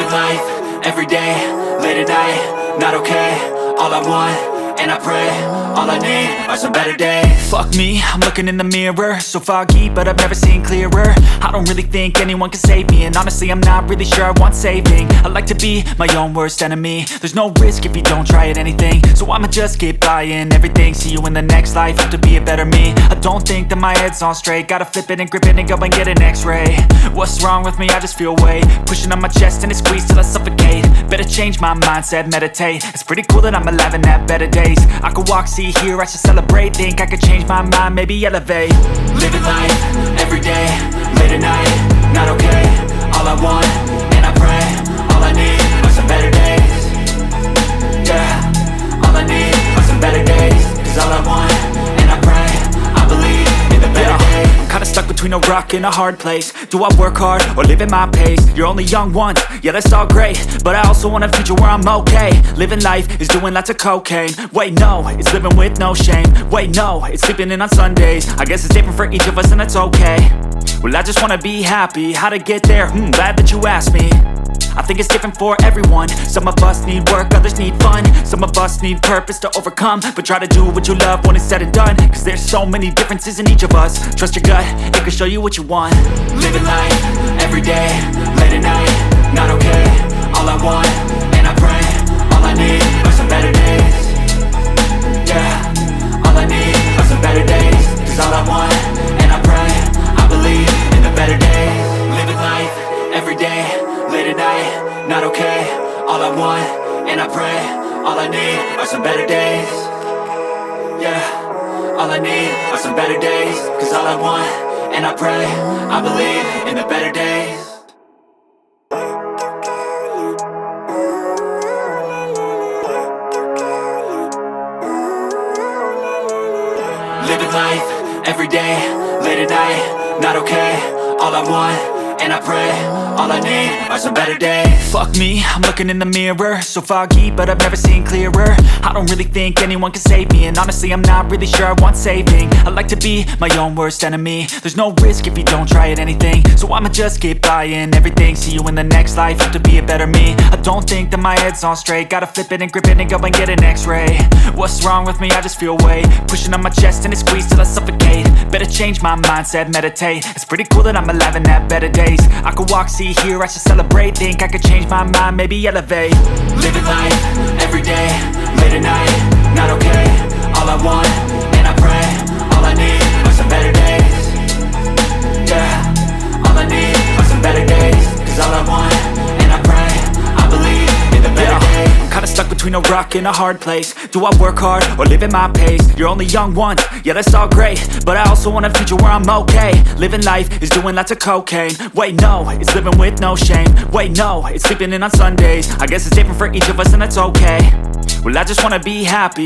Living life, everyday, late at night, not okay. All I want, and I pray, all I need are some better days. Fuck me, I'm looking in the mirror, so foggy, but I've never seen clearer. I don't really think anyone can save me, and honestly I'm not really sure I want saving. I like to be my own worst enemy. There's no risk if you don't try at anything, so I'ma just keep buying everything. See you in the next life, have to be a better me. I don't think that my head's on straight, gotta flip it and grip it and go and get an x-ray. What's wrong with me? I just feel weight pushing on my chest and it squeezes till I suffocate. Better change my mindset, meditate. It's pretty cool that I'm alive and have better days. I could walk, see, hear, I should celebrate. Think I could change my mind, maybe elevate. Living life, everyday, late at night, not okay. All I want, and I pray, all I need are some better days. Yeah, all I need are some better days. Cause all I want, and I pray, I believe in the better days. I'm kinda stuck between a rock and a hard place. Do I work hard or live at my pace? You're only young once, yeah that's all great, but I also want a future where I'm okay. Living life is doing lots of cocaine. Wait no, it's living with no shame. Wait no, it's sleeping in on Sundays. I guess it's different for each of us and that's okay. Well I just wanna be happy, how to get there? Glad that you asked me. I think it's different for everyone. Some of us need work, others need fun. Some of us need purpose to overcome. But try to do what you love when it's said and done, cause there's so many differences in each of us. Trust your gut, it can show you what you want. Living life, everyday, late at night, not okay. All I want, and I pray, all I need are some better days. Yeah, all I need are some better days. Cause all I want, and I pray, I believe in the better days. Living life, everyday, late at night, not okay. All I want, and I pray, all I need are some better days. Yeah, all I need are some better days. Cause all I want, and I pray, I believe in the better days. Living life, everyday, late at night, not okay. All I want, and I pray, all I need are some better days. Fuck me, I'm looking in the mirror, so foggy, but I've never seen clearer. I don't really think anyone can save me, and honestly I'm not really sure I want saving. I like to be my own worst enemy. There's no risk if you don't try at anything, so I'ma just keep buying everything. See you in the next life, have to be a better me. I don't think that my head's on straight, gotta flip it and grip it and go and get an x-ray. What's wrong with me? I just feel weight pushing on my chest and it squeezes till I suffocate. Better change my mindset, meditate. It's pretty cool that I'm alive and have better days. I could walk, see, hear, I should celebrate. Think I could change my mind, maybe elevate. Living life, everyday, late at night, not okay. All I want, and I pray, all I need are some better days. Yeah, all I need are some better days. Cause all I want, and I pray, I believe in the better days. I'm kinda stuck between a rock and a hard place. Do I work hard or live at my pace? You're only young once, yeah that's all great, but I also want a future where I'm okay. Living life is doing lots of cocaine. Wait no, it's living with no shame. Wait no, it's sleeping in on Sundays. I guess it's different for each of us and that's okay. Well I just wanna be happy.